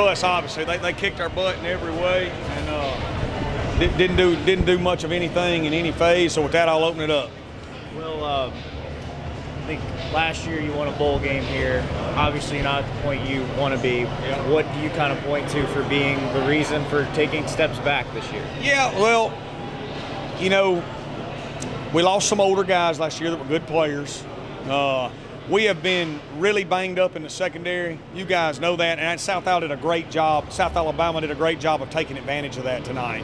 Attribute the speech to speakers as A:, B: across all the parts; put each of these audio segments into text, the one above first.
A: us, obviously, they kicked our butt in every way, and didn't do much of anything in any phase. So with that, I'll open it up.
B: Well, I think last year you won a bowl game here. Obviously, not at the point you want to be.
A: Yeah.
B: What do you kind of point to for being the reason for taking steps back this year?
A: Yeah, well, we lost some older guys last year that were good players. We have been really banged up in the secondary. You guys know that, and South Alabama did a great job. South Alabama did a great job of taking advantage of that tonight.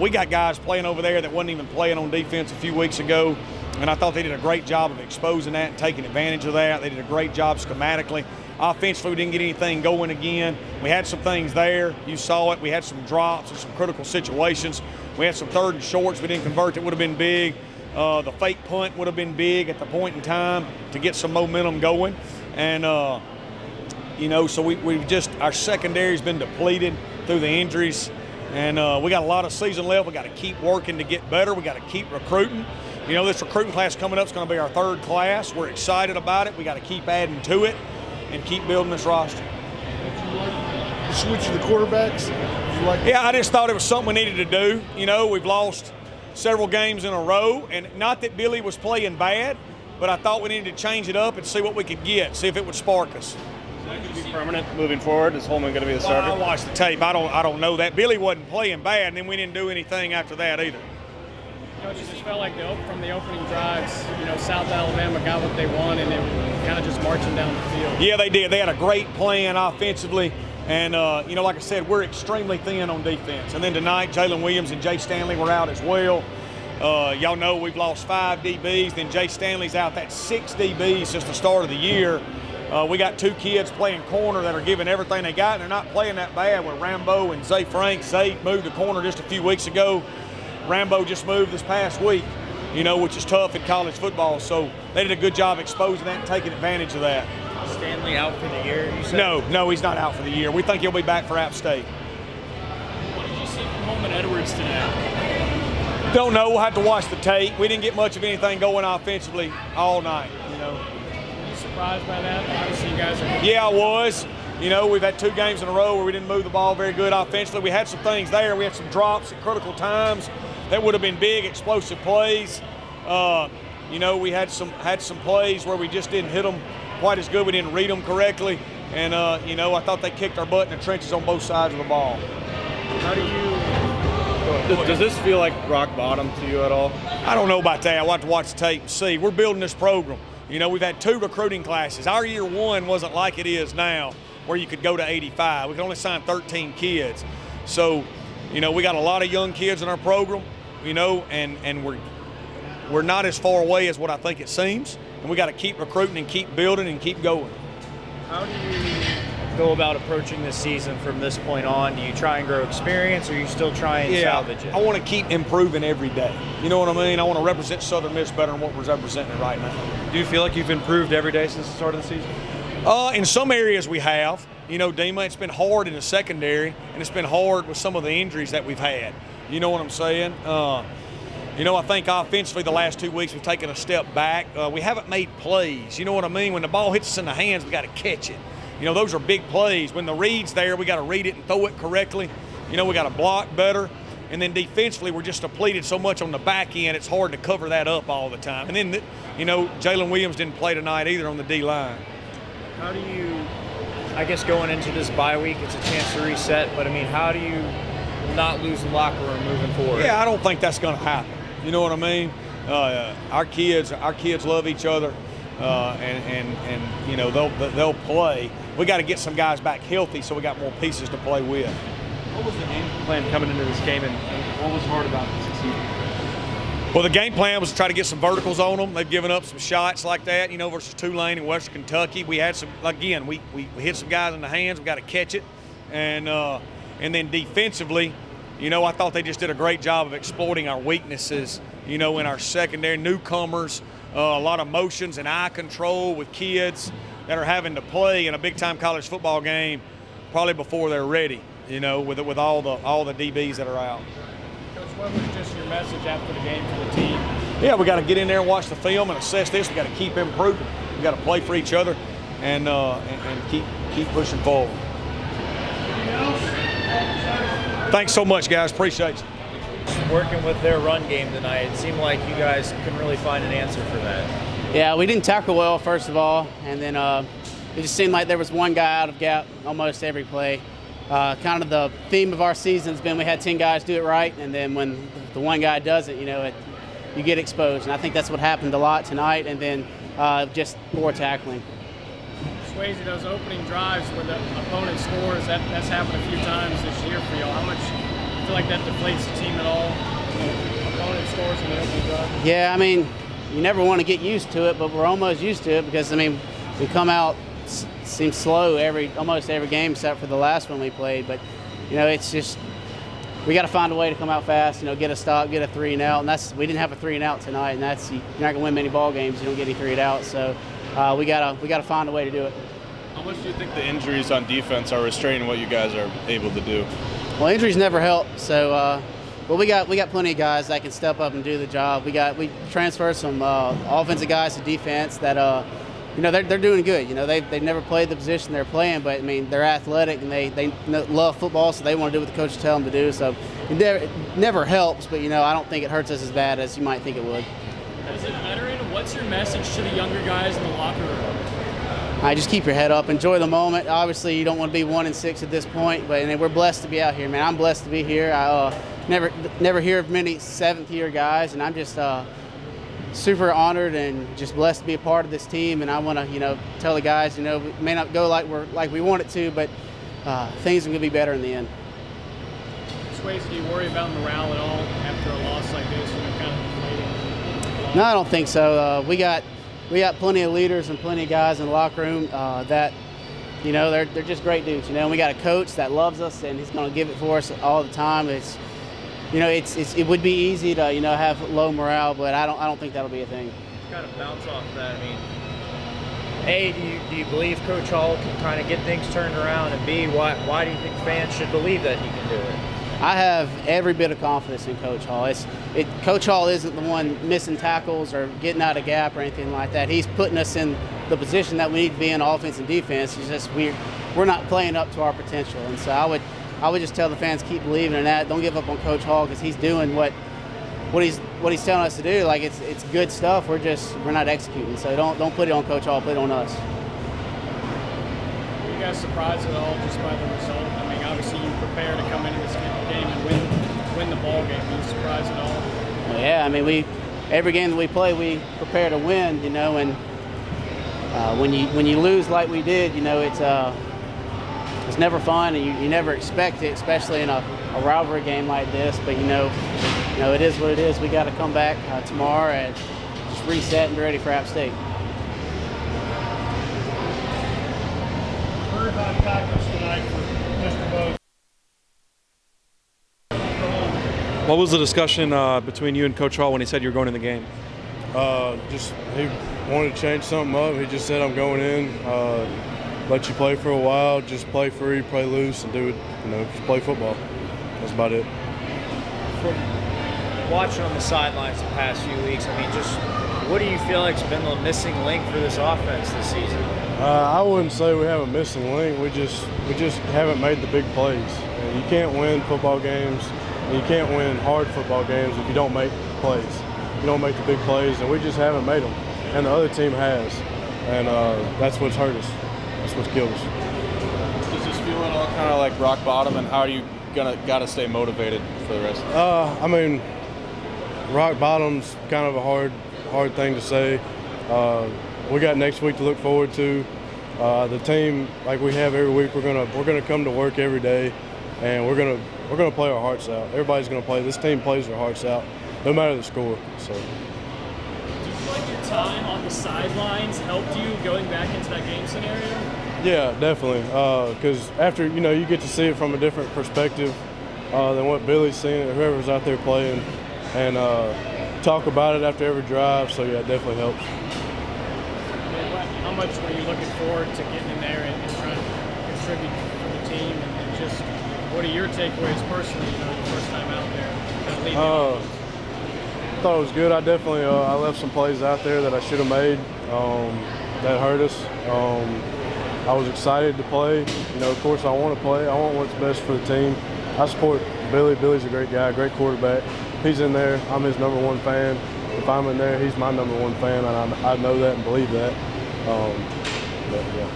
A: We got guys playing over there that wasn't even playing on defense a few weeks ago, and I thought they did a great job of exposing that and taking advantage of that. They did a great job schematically. Offensively, we didn't get anything going again. We had some things there. You saw it. We had some drops and some critical situations. We had some third and shorts we didn't convert that would have been big. The fake punt would have been big at the point in time to get some momentum going. And, so we've just, our secondary's been depleted through the injuries. And we got a lot of season left. We got to keep working to get better. We got to keep recruiting. This recruiting class coming up is going to be our third class. We're excited about it. We got to keep adding to it and keep building this roster.
C: The switch to the quarterbacks?
A: Yeah, I just thought it was something we needed to do. We've lost several games in a row, and not that Billy was playing bad, but I thought we needed to change it up and see what we could get, see if it would spark us.
D: Is that going to be permanent moving forward? Is Holman going to be the starter?
A: Well, I watched the tape. I don't know that. Billy wasn't playing bad, and then we didn't do anything after that either.
E: Coach, it just felt like from the opening drives, South Alabama got what they wanted, and they were kind of just marching down the field.
A: Yeah, they did. They had a great plan offensively. And, like I said, we're extremely thin on defense. And then tonight, Jalen Williams and Jay Stanley were out as well. Y'all know we've lost 5 DBs. Then Jay Stanley's out. That's 6 DBs since the start of the year. We got 2 kids playing corner that are giving everything they got, and they're not playing that bad with Rambo and Zay Franks. Zay moved to corner just a few weeks ago. Rambo just moved this past week, which is tough in college football. So they did a good job exposing that and taking advantage of that.
B: Stanley out for the year, you said?
A: No, he's not out for the year. We think he'll be back for App State.
E: What did you see from Holman Edwards today?
A: Don't know. We'll have to watch the tape. We didn't get much of anything going offensively all night,
E: Were you surprised by that? Obviously, you guys are...
A: Yeah, I was. We've had 2 games in a row where we didn't move the ball very good offensively. We had some things there. We had some drops at critical times that would have been big, explosive plays. We had some plays where we just didn't hit them quite as good. We didn't read them correctly. And, I thought they kicked our butt in the trenches on both sides of the ball.
B: How do you...
D: Does this feel like rock bottom to you at all?
A: I don't know about that. I'll have to watch the tape and see. We're building this program. We've had 2 recruiting classes. Our year 1 wasn't like it is now, where you could go to 85. We could only sign 13 kids. So, we got a lot of young kids in our program, and we're not as far away as what I think it seems. And we got to keep recruiting and keep building and keep going.
B: How do you go about approaching this season from this point on? Do you try and grow experience, or you still try and salvage it?
A: I want to keep improving every day. You know what I mean? I want to represent Southern Miss better than what we're representing right now.
D: Do you feel like you've improved every day since the start of the season?
A: In some areas we have. Dima, it's been hard in the secondary, and it's been hard with some of the injuries that we've had. You know what I'm saying? I think offensively the last 2 weeks we've taken a step back. We haven't made plays. You know what I mean? When the ball hits us in the hands, we got to catch it. Those are big plays. When the read's there, we got to read it and throw it correctly. We got to block better. And then defensively, we're just depleted so much on the back end, it's hard to cover that up all the time. And then, Jalen Williams didn't play tonight either on the D-line.
B: How do you, I guess going into this bye week, it's a chance to reset, but how do you not lose the locker room moving forward?
A: Yeah, I don't think that's going to happen. You know what I mean? Our kids love each other, and they'll play. We got to get some guys back healthy so we got more pieces to play with.
D: What was the game plan coming into this game, and what was hard about succeeding?
A: Well, the game plan was to try to get some verticals on them. They've given up some shots like that, versus Tulane and Western Kentucky. We had some, again, we hit some guys in the hands. We got to catch it, and then defensively, I thought they just did a great job of exploiting our weaknesses, in our secondary, newcomers, a lot of motions and eye control with kids that are having to play in a big-time college football game probably before they're ready, with all the DBs that are out.
E: Coach, what was just your message after the game to the team?
A: Yeah, we got to get in there and watch the film and assess this. We got to keep improving. We got to play for each other and keep pushing forward. Thanks so much, guys. Appreciate you.
B: Working with their run game tonight, it seemed like you guys couldn't really find an answer for that.
F: Yeah, we didn't tackle well, first of all, and then it just seemed like there was one guy out of gap almost every play. Kind of the theme of our season has been we had 10 guys do it right, and then when the one guy does it, you get exposed. And I think that's what happened a lot tonight, and then just poor tackling.
E: Swayze, those opening drives where the opponent scores, that's happened a few times this year for y'all. How much do you feel like that deflates the team at all? Opponent scores in the opening drive?
F: Yeah, I mean, you never want to get used to it, but we're almost used to it because, we come out, seems slow almost every game except for the last one we played. But, it's just, we got to find a way to come out fast, get a stop, get a 3 and out. And we didn't have a 3 and out tonight, and you're not going to win many ball games if you don't get any 3 and out. So we got to find a way to do it.
G: How much do you think the injuries on defense are restraining what you guys are able to do?
F: Well, injuries never help. So, but we got plenty of guys that can step up and do the job. We transferred some offensive guys to defense that they're doing good. They've never played the position they're playing, but they're athletic and they love football, so they want to do what the coaches tell them to do. So it never helps, but I don't think it hurts us as bad as you might think it would.
E: As a veteran, what's your message to the younger guys in the locker room?
F: Just keep your head up, enjoy the moment. Obviously, you don't want to be 1-6 at this point, but we're blessed to be out here, man. I'm blessed to be here. I never hear of many 7th-year guys, and I'm just super honored and just blessed to be a part of this team. And I want to, tell the guys, it may not go like we want it to, but things are going to be better in the end.
E: Swayze, do you worry about morale at all after a loss like this? Kind of deflating?
F: No, I don't think so. We got plenty of leaders and plenty of guys in the locker room that, they're just great dudes. And we got a coach that loves us, and he's going to give it for us all the time. It would be easy to have low morale, but I don't think that'll be a thing.
B: Kind of bounce off that. A, do you believe Coach Hall can kind of get things turned around, and B, why do you think fans should believe that he can do it?
F: I have every bit of confidence in Coach Hall. Coach Hall isn't the one missing tackles or getting out of gap or anything like that. He's putting us in the position that we need to be in offense and defense. It's just we're not playing up to our potential. And so I would just tell the fans, keep believing in that. Don't give up on Coach Hall because he's doing what he's telling us to do. It's good stuff. We're not executing. So don't put it on Coach Hall. Put it on us.
E: Were you guys surprised at all just by the result? Obviously you prepare to come into this game and win the ball game. Are you surprised at all?
F: Well, yeah, every game that we play, we prepare to win. And when you lose like we did, it's never fun, and you never expect it, especially in a rivalry game like this. But it is what it is. We got to come back tomorrow and just reset and be ready for App State.
C: Heard about tactics tonight for Mr. Bose.
D: What was the discussion between you and Coach Hall when he said you were going in the game?
H: Just he wanted to change something up. He just said, I'm going in, let you play for a while, just play free, play loose, and do it, just play football. That's about it.
B: From watching on the sidelines the past few weeks, just what do you feel like's been the missing link for this offense this season?
H: I wouldn't say we have a missing link. We just haven't made the big plays. And you can't win football games, and you can't win hard football games if you don't make plays. You don't make the big plays, and we just haven't made them. And the other team has, and that's what's hurt us. That's what's killed us.
G: Does this feel at all kind of like rock bottom, and how are you got to stay motivated for the rest of it?
H: Rock bottom's kind of a hard thing to say. We got next week to look forward to. The team, like we have every week, we're gonna come to work every day, and we're gonna play our hearts out. Everybody's gonna play. This team plays their hearts out, no matter the score. So.
E: Do you feel like your time on the sidelines helped you going back into that game scenario?
H: Yeah, definitely. Because after you get to see it from a different perspective than what Billy's seeing, or whoever's out there playing, and talk about it after every drive. So yeah, it definitely helps.
E: How much were you looking forward to getting in there and trying to contribute for the team? And just what are your takeaways personally? Your first time out there.
H: I thought it was good. I definitely I left some plays out there that I should have made that hurt us. I was excited to play. Of course, I want to play. I want what's best for the team. I support Billy. Billy's a great guy, great quarterback. He's in there. I'm his #1 fan. If I'm in there, he's my #1 fan, and I know that and believe that. But yeah.